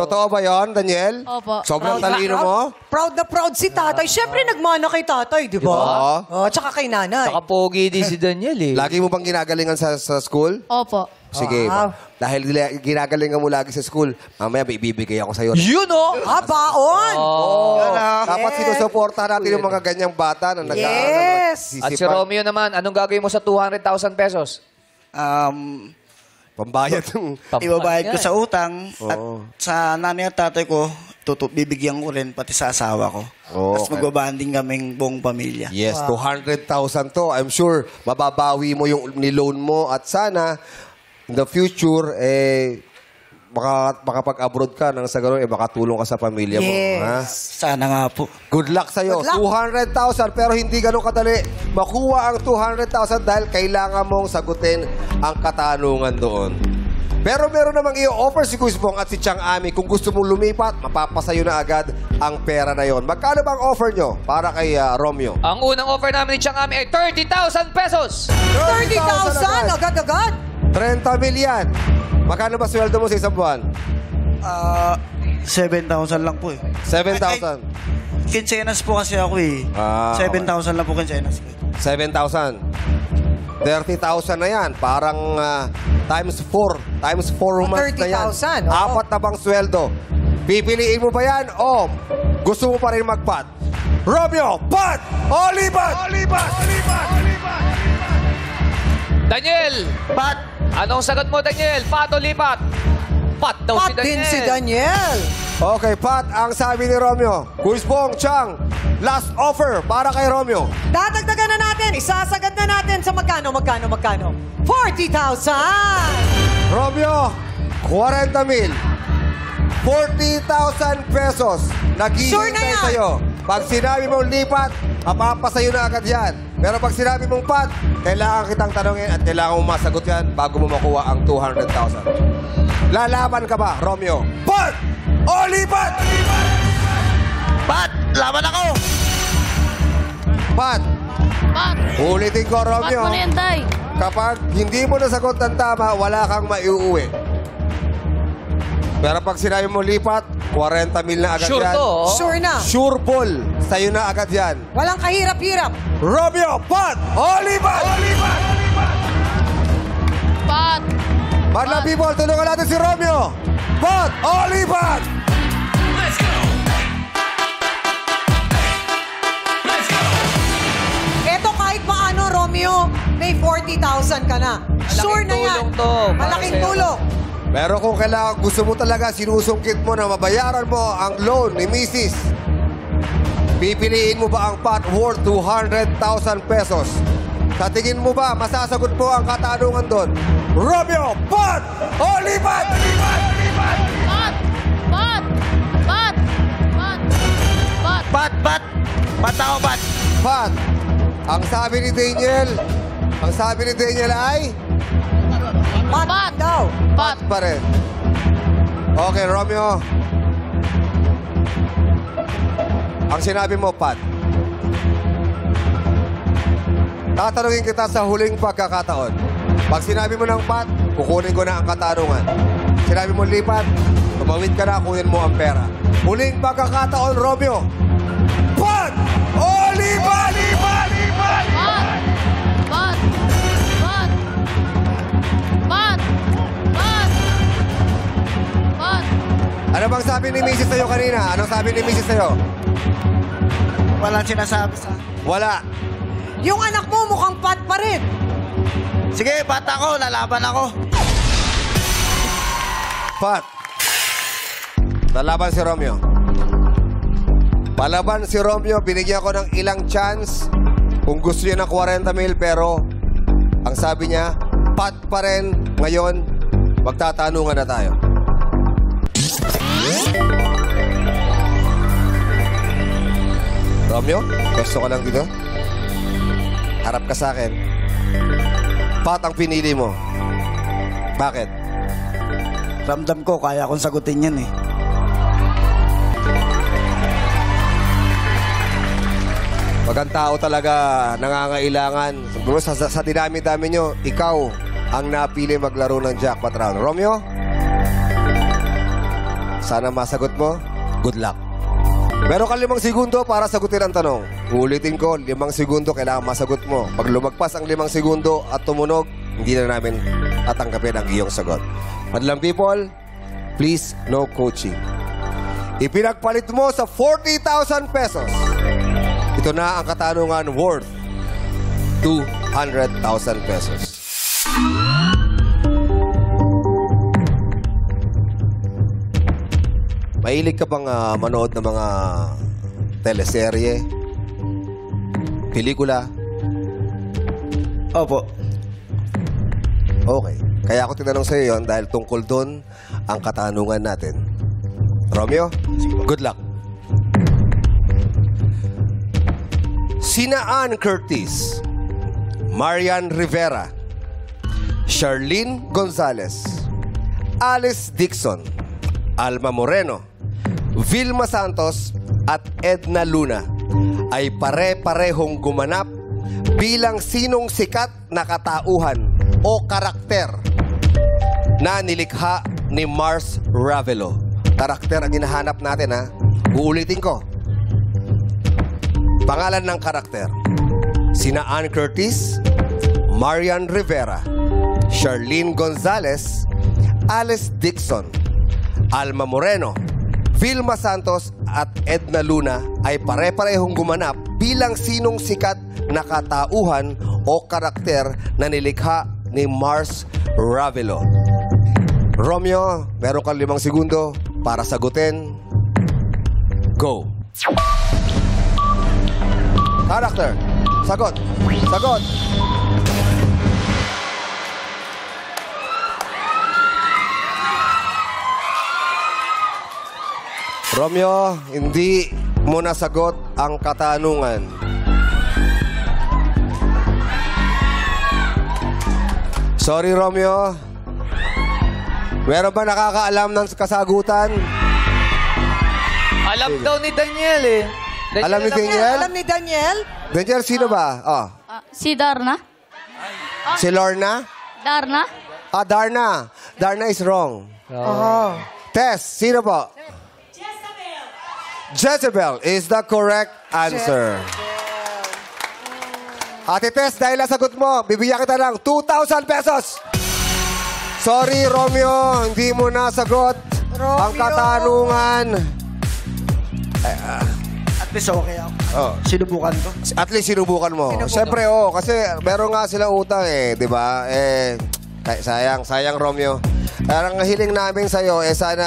Totoo ba yon, Daniel? Opo. Sobrang talino mo? Proud na proud si tatay. Siyempre, nagmana kay tatay, di ba? Oh, tsaka kay nanay. Saka pogi din si Daniel eh. Lagi mo bang ginagalingan sa school? Opo. Sige. Dahil ginagalingan mo lagi sa school, mamaya ibibigay ako sa'yo. Yun oh! Baon! Dapat sinusuportahan natin yung mga ganyang bata na Yes! At si Romeo naman, anong gagawin mo sa 200,000 pesos? Pambayad. Ibabayad ko sa utang at sa nanay at tatay ko, bibigyan ko rin pati sa asawa ko. Tapos magbabanding kaming buong pamilya. Yes, 200,000 to. I'm sure mababawi mo yung niloan mo at sana in the future, makapag-abroad ka nang sa gano'n, makatulong ka sa pamilya mo. Ha? Sana nga po. Good luck sa'yo. 200,000 pero hindi gano'n kadali. Makuha ang 200,000 dahil kailangan mong sagutin ang katanungan doon. Pero meron namang i-offer si Guzbong at si Chang Ami. Kung gusto mong lumipat, mapapasayo na agad ang pera na yon. Magkano bang offer nyo para kay Romeo? Ang unang offer namin ni Chang Ami ay 30,000 pesos! 30,000? Agad-agad? 30 million. Magkano ba sweldo mo sa isang buwan? 7,000 lang po eh. 7,000. Kinsenas po kasi ako eh. 7,000 lang po kinsenas ko. 7,000. 30,000 na yan. Parang times 4. Times 4 months na yan. 30,000. Apat na bang sweldo. Pipiliin mo ba yan o gusto mo pa rin magpat? Romeo, pat! O lipat! Daniel! Pat! Anong sagot mo, Daniel? Pat o lipat? Pat daw si Pat Daniel. din si Daniel. Okay, Pat, ang sabi ni Romeo. Guzbong, Chang, last offer para kay Romeo. Dadagdagan na natin. Isasagad na natin sa magkano? 40,000! Romeo, 40,000. 40,000 pesos. Sure na Naghihintay yan. sa'yo. Pag sinabi mong lipat, mapapasayo na agad yan. Pero pag sinabi mong pat, kailangan kitang tanongin at kailangan mo masagot yan bago mo makuha ang 200,000. Lalaban ka ba, Romeo? Pat! O lipat! Pat! Laban ako! Pat! Pat! Ulitin ko, Pat Romeo. mo na yan, tay. Kapag hindi mo nasagot ng tama, wala kang maiuwi. Pero pag sinabi mo lipat, 40,000 na agad Sure yan. to, oh. Sure na. Sure pull. Sa'yo na agad yan. Walang kahirap-hirap. Romeo, pat! O lipat! Pat! Madlang people, tulungan natin si Romeo. Pat! O lipat! Eto kahit paano, Romeo, may 40,000 ka na. Sure na yan. tulong to para Malaking sa'yo. tulong. Pero kung kailangan gusto mo talaga, sinusungkit mo na mabayaran mo ang loan ni Mrs. Pipiliin mo ba ang pot worth 200,000 pesos? Sa tingin mo ba, masasagot mo ang katanungan doon? Romeo, pot! O lipat! Pat! Pat! Pat! Pat! Pat! Pat! Pat ako, Pat! Pat! Ang sabi ni Daniel ay... Pat daw. Pat! pa rin. Okay, Romeo. Ang sinabi mo, Pat. Tatanungin kita sa huling pagkakataon. Pag sinabi mo ng Pat, kukunin ko na ang katanungan. Sinabi mo lipat, tumawid ka na, kunin mo ang pera. Huling pagkakataon, Romeo. Pat! O lipat! Pat! Pat! Pat! Pat! Pat! sabi ni Mrs. sa'yo kanina? Anong sabi ni Mrs. sa'yo? Walang sinasabi sa... Wala. Yung anak mo mukhang pat pa rin. Sige, bata ko, lalaban ako. Pat. Lalaban si Romeo. Palaban si Romeo, binigyan ko ng ilang chance. Kung gusto niya ng 40 mil, pero ang sabi niya, pat pa rin. Ngayon, magtatanungan na tayo. Romeo, pwesto ka lang dito. Harap ka sa akin. Pat ang pinili mo. Bakit? Ramdam ko, kaya akong sagutin yan eh. Pag ang tao talaga nangangailangan, siguro sa dinami-dami nyo, ikaw ang napili maglaro ng jackpot round. Romeo, sana masagot mo. Good luck. Meron ka 5 segundo para sagutin ang tanong. Ulitin ko, 5 segundo kailangan masagot mo. Pag lumagpas ang 5 segundo at tumunog, hindi na namin tatanggapin ang iyong sagot. Madlang people, please, no coaching. Ipinagpalit mo sa 40,000 pesos. Ito na ang katanungan worth 200,000 pesos. Mahilig ka bang manood ng mga teleserye? Pelikula? Opo. Okay. Kaya ako tinanong sa'yo yon dahil tungkol doon ang katanungan natin. Romeo, good luck. Sina Ann Curtis, Marian Rivera, Charlene Gonzalez, Alice Dixon, Alma Moreno, Vilma Santos at Edna Luna ay pare-parehong gumanap bilang sinong sikat na katauhan o karakter na nilikha ni Mars Ravelo. Karakter ang hinahanap natin, ha? Uulitin ko. Pangalan ng karakter. Sina Ann Curtis, Marian Rivera, Charlene Gonzalez, Alice Dixon, Alma Moreno, Vilma Santos at Edna Luna ay pare-parehong gumanap bilang sinong sikat na katauhan o karakter na nilikha ni Mars Ravelo. Romeo, meron kang 5 segundo para sagutin. Go! Karakter. Sagot. Sagot. Romeo, hindi mo nasagot ang katanungan. Sorry, Romeo. Meron ba nakakaalam ng kasagutan? Alam daw ni Daniel eh. Alam ni Daniel? Alam ni Daniel? Daniel, sino ba? Oh. Si Darna. Si Lorna? Darna. Ah, Darna. Darna is wrong. Oh. Tess, sino po? Jezebel is the correct answer. Ate Tess, dahil nasagot mo, bibigyan kita ng 2,000 pesos. Sorry, Romeo, hindi mo nasagot ang katanungan. At least okay ako. Oh. Sinubukan ko. At least sinubukan mo. Siyempre, kasi meron nga silang utang di ba? Sayang Romeo. Ang hiling namin sa'yo, sana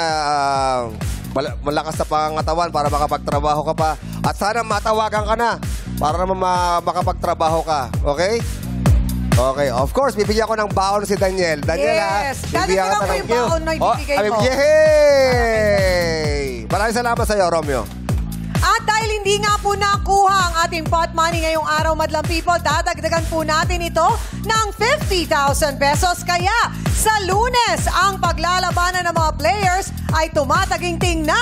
malakas na pangangatawan para makapagtrabaho ka pa. At sana matawagan ka na para naman makapagtrabaho ka. Okay? Okay. Of course, bibigyan ko ng baon si Daniel. Daniel, yes. Bibigyan ko ng baon na ibibigay mo. Yay! Maraming salamat sa'yo, Romeo. At dahil hindi nga po nakuha ang ating pot money ngayong araw, madlang people, dadagdagan po natin ito ng 50,000 pesos. Kaya sa Lunes, ang paglalabanan ng mga players ay tumataginting na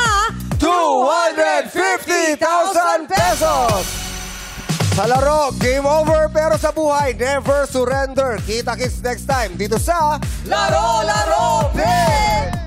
250,000 pesos! Sa laro, game over, pero sa buhay, never surrender. Kita-kits next time dito sa Laro, Laro, Big!